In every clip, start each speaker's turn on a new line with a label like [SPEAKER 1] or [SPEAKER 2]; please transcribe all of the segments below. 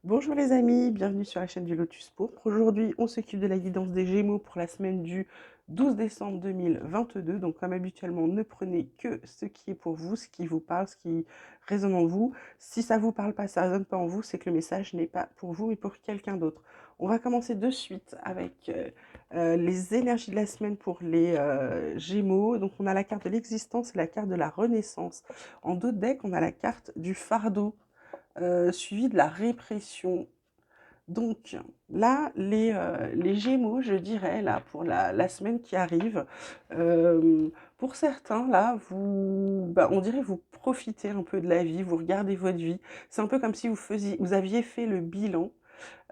[SPEAKER 1] Bonjour les amis, bienvenue sur la chaîne du Lotus Pourpre. Aujourd'hui, on s'occupe de la guidance des Gémeaux pour la semaine du 12 décembre 2022. Donc, comme habituellement, ne prenez que ce qui est pour vous, ce qui vous parle, ce qui résonne en vous. Si ça vous parle pas, ça résonne pas en vous, c'est que le message n'est pas pour vous, mais pour quelqu'un d'autre. On va commencer de suite avec les énergies de la semaine pour les Gémeaux. Donc, on a la carte de l'existence et la carte de la renaissance. En dos de deck, on a la carte du fardeau suivi de la répression. Donc là, les Gémeaux, je dirais, là, pour la semaine qui arrive, pour certains, là, on dirait vous profitez un peu de la vie, vous regardez votre vie. C'est un peu comme si vous aviez fait le bilan,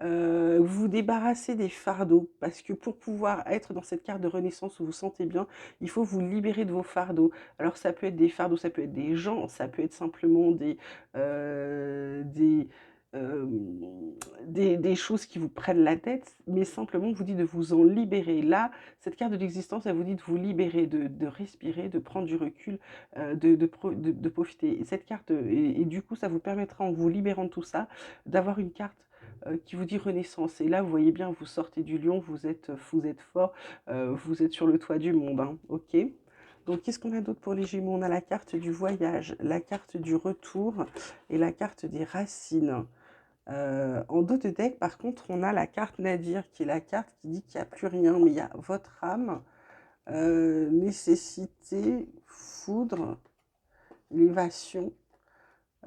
[SPEAKER 1] vous vous débarrassez des fardeaux, parce que pour pouvoir être dans cette carte de renaissance où vous vous sentez bien, il faut vous libérer de vos fardeaux. Alors ça peut être des fardeaux, ça peut être des gens, ça peut être simplement euh, des choses qui vous prennent la tête, mais simplement vous dit de vous en libérer. Là, cette carte de l'existence, elle vous dit de vous libérer, de respirer, de prendre du recul, de profiter. Et cette carte, et du coup, ça vous permettra, en vous libérant de tout ça, d'avoir une carte qui vous dit renaissance. Et là, vous voyez bien, vous sortez du lion, vous êtes fort, vous êtes sur le toit du monde, hein, ok. Donc, qu'est-ce qu'on a d'autre pour les Gémeaux? On a la carte du voyage, la carte du retour et la carte des racines. En dos de deck, par contre, on a la carte Nadir, qui est la carte qui dit qu'il n'y a plus rien, mais il y a votre âme, nécessité, foudre, élévation.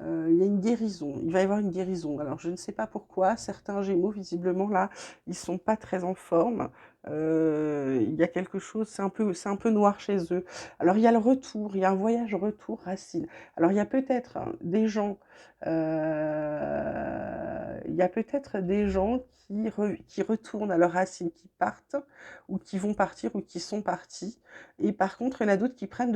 [SPEAKER 1] Il y a une guérison, il va y avoir une guérison. Alors je ne sais pas pourquoi, certains Gémeaux, visiblement là, ils sont pas très en forme. Il y a quelque chose, c'est un peu noir chez eux. Alors il y a le retour, il y a un voyage retour racine. Alors il y a peut-être des gens, il y a peut-être des gens qui retournent à leurs racines, qui partent, ou qui vont partir, ou qui sont partis. Et par contre, il y en a d'autres qui prennent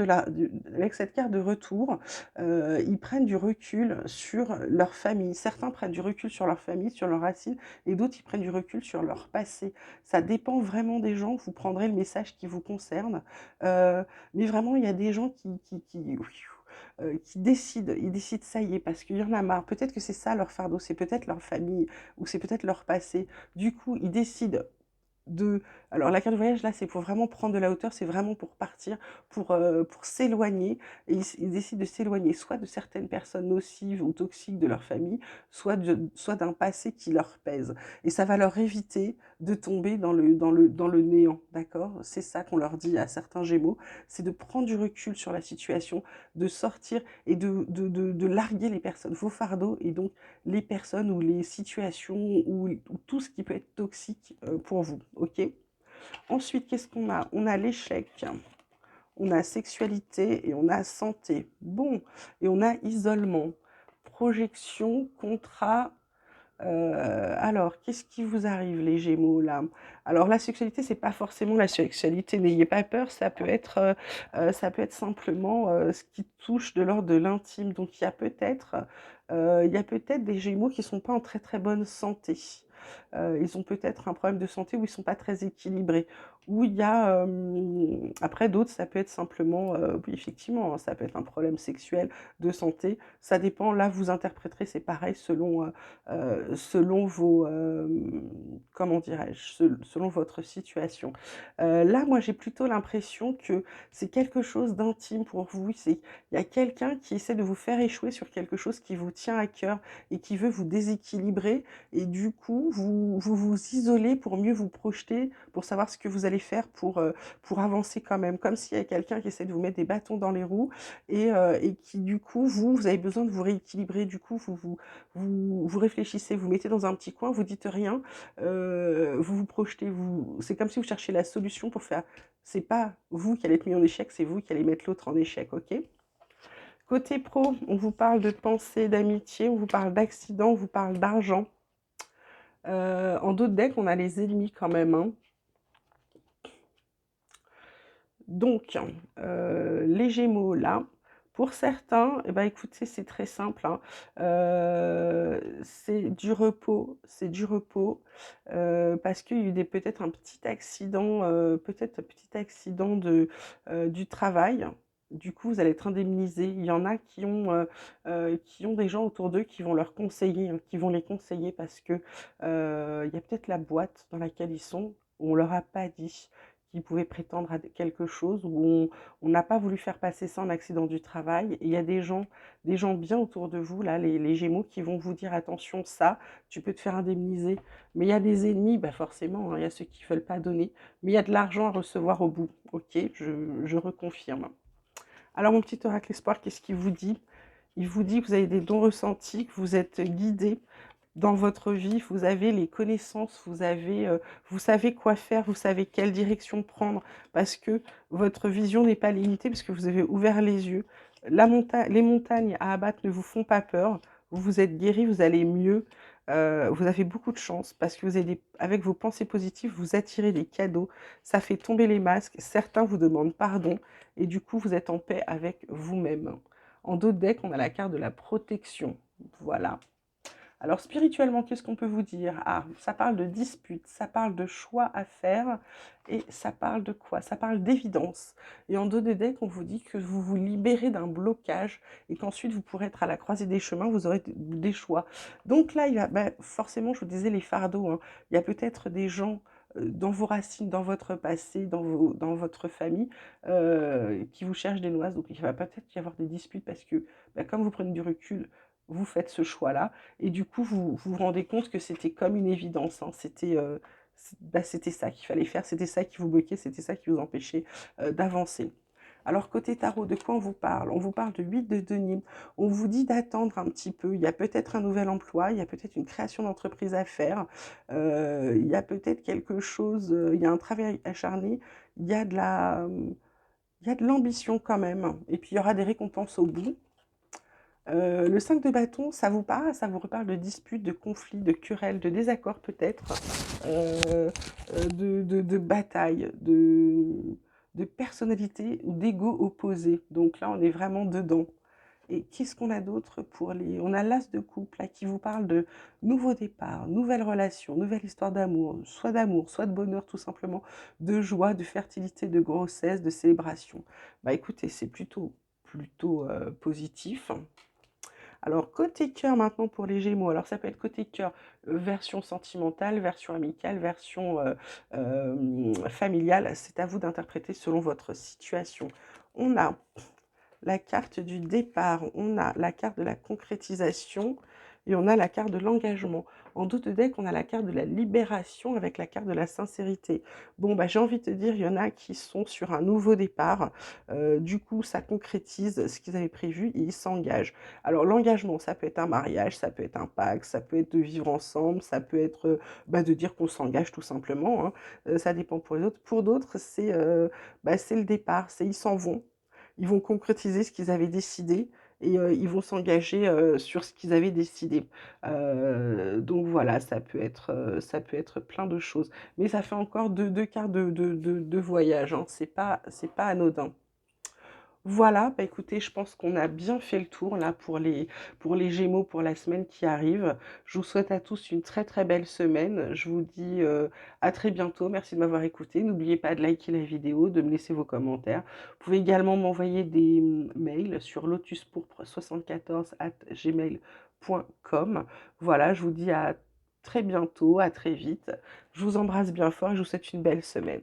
[SPEAKER 1] avec cette carte de retour, ils prennent du recul sur leur famille. Certains prennent du recul sur leur famille, sur leurs racines, et d'autres, ils prennent du recul sur leur passé. Ça dépend vraiment des gens. Vous prendrez le message qui vous concerne. Mais vraiment, il y a des gens qui décident, ils décident ça y est, parce qu'il y en a marre. Peut-être que c'est ça leur fardeau, c'est peut-être leur famille, ou c'est peut-être leur passé. Du coup, ils décident de alors la carte de voyage là, c'est pour vraiment prendre de la hauteur, c'est vraiment pour partir, pour s'éloigner et ils décident de s'éloigner soit de certaines personnes nocives ou toxiques de leur famille, soit d'un passé qui leur pèse et ça va leur éviter de tomber dans le néant, d'accord? C'est ça qu'on leur dit à certains Gémeaux, c'est de prendre du recul sur la situation, de sortir et de larguer les personnes, vos fardeaux et donc les personnes ou les situations ou tout ce qui peut être toxique pour vous, ok? Ensuite, qu'est-ce qu'on a? On a l'échec, on a sexualité et on a santé. Bon, et on a isolement, projection, contrat. Alors, qu'est-ce qui vous arrive, les Gémeaux, là? Alors, la sexualité, c'est pas forcément la sexualité, n'ayez pas peur, ça peut être simplement ce qui touche de l'ordre de l'intime. Donc, il y a peut-être des Gémeaux qui sont pas en très très bonne santé. Ils ont peut-être un problème de santé où ils sont pas très équilibrés. Où il y a, après d'autres, ça peut être simplement, oui, effectivement, hein, ça peut être un problème sexuel, de santé. Ça dépend, là, vous interpréterez, c'est pareil selon vos, comment dirais-je, selon votre situation. Là, moi, j'ai plutôt l'impression que c'est quelque chose d'intime pour vous. Il y a quelqu'un qui essaie de vous faire échouer sur quelque chose qui vous tient à cœur et qui veut vous déséquilibrer. Et du coup, vous isolez pour mieux vous projeter, pour savoir ce que vous allez faire pour avancer quand même. Comme s'il y a quelqu'un qui essaie de vous mettre des bâtons dans les roues et qui, du coup, vous avez besoin de vous rééquilibrer. Du coup, vous réfléchissez, vous mettez dans un petit coin, vous dites rien, vous vous projetez, c'est comme si vous cherchiez la solution pour faire. C'est pas vous qui allez être mis en échec, c'est vous qui allez mettre l'autre en échec, ok? Côté pro, on vous parle de pensée, d'amitié, on vous parle d'accident, on vous parle d'argent. En d'autres decks, on a les ennemis quand même, hein. Donc, les Gémeaux, là, pour certains, eh ben, écoutez, c'est très simple, hein. C'est du repos, parce qu'il y a eu peut-être un petit accident du travail. Du coup, vous allez être indemnisés. Il y en a qui ont des gens autour d'eux qui vont leur conseiller, hein, qui vont les conseiller parce que, il y a peut-être la boîte dans laquelle ils sont, où on leur a pas dit qu'ils pouvaient prétendre à quelque chose, où on n'a pas voulu faire passer ça en accident du travail. Et il y a des gens bien autour de vous, là, les Gémeaux, qui vont vous dire: «Attention, ça, tu peux te faire indemniser». Mais il y a des ennemis, bah, forcément, hein, il y a ceux qui veulent pas donner, mais il y a de l'argent à recevoir au bout. OK, je reconfirme. Alors mon petit oracle espoir, qu'est-ce qu'il vous dit? Il vous dit que vous avez des dons ressentis, que vous êtes guidé dans votre vie, vous avez les connaissances, vous savez quoi faire, vous savez quelle direction prendre, parce que votre vision n'est pas limitée, parce que vous avez ouvert les yeux. Les montagnes à abattre ne vous font pas peur, vous vous êtes guéri, vous allez mieux, vous avez beaucoup de chance, parce que avec vos pensées positives, vous attirez des cadeaux, ça fait tomber les masques, certains vous demandent pardon, et du coup, vous êtes en paix avec vous-même. En dos de deck, on a la carte de la protection. Voilà. Alors spirituellement, qu'est-ce qu'on peut vous dire? Ah, ça parle de dispute, ça parle de choix à faire et ça parle de quoi? Ça parle d'évidence. Et en dos de deck, on vous dit que vous vous libérez d'un blocage et qu'ensuite vous pourrez être à la croisée des chemins, vous aurez des choix. Donc là, forcément, je vous disais les fardeaux, hein. Il y a peut-être des gens dans vos racines, dans votre passé, dans votre famille, qui vous cherchent des noises. Donc il va peut-être y avoir des disputes parce que, comme vous prenez du recul, vous faites ce choix-là. Et du coup, vous rendez compte que c'était comme une évidence, hein. C'était ça qu'il fallait faire, c'était ça qui vous bloquait, c'était ça qui vous empêchait d'avancer. Alors côté tarot, de quoi on vous parle? On vous parle de 8 de denier. On vous dit d'attendre un petit peu. Il y a peut-être un nouvel emploi, il y a peut-être une création d'entreprise à faire, il y a peut-être quelque chose, il y a un travail acharné, il y a il y a de l'ambition quand même. Et puis il y aura des récompenses au bout. Le 5 de bâton, ça vous parle? Ça vous reparle de disputes, de conflits, de querelles, de désaccords peut-être, de batailles, de personnalités ou d'ego opposés. Donc là, on est vraiment dedans. Et qu'est-ce qu'on a d'autre pour les... On a l'as de couple là, qui vous parle de nouveau départ, nouvelle relation, nouvelle histoire d'amour, soit de bonheur tout simplement, de joie, de fertilité, de grossesse, de célébration. Bah écoutez, c'est plutôt positif. Alors, côté cœur maintenant pour les Gémeaux. Alors, ça peut être côté cœur, version sentimentale, version amicale, version familiale. C'est à vous d'interpréter selon votre situation. On a la carte du départ, on a la carte de la concrétisation et on a la carte de l'engagement. En dos de deck, on a la carte de la libération avec la carte de la sincérité. Bon, bah, j'ai envie de te dire, il y en a qui sont sur un nouveau départ. Du coup, ça concrétise ce qu'ils avaient prévu et ils s'engagent. Alors, l'engagement, ça peut être un mariage, ça peut être un pacte, ça peut être de vivre ensemble, ça peut être de dire qu'on s'engage tout simplement, hein. Ça dépend pour les autres. Pour d'autres, c'est le départ, c'est ils s'en vont. Ils vont concrétiser ce qu'ils avaient décidé et ils vont s'engager sur ce qu'ils avaient décidé. Donc voilà, ça peut être plein de choses. Mais ça fait encore deux quarts de voyage, hein. C'est pas anodin. Voilà, bah écoutez, je pense qu'on a bien fait le tour là pour les Gémeaux pour la semaine qui arrive. Je vous souhaite à tous une très très belle semaine. Je vous dis à très bientôt. Merci de m'avoir écouté. N'oubliez pas de liker la vidéo, de me laisser vos commentaires. Vous pouvez également m'envoyer des mails sur lotuspourpre74@gmail.com. Voilà, je vous dis à très bientôt, à très vite. Je vous embrasse bien fort et je vous souhaite une belle semaine.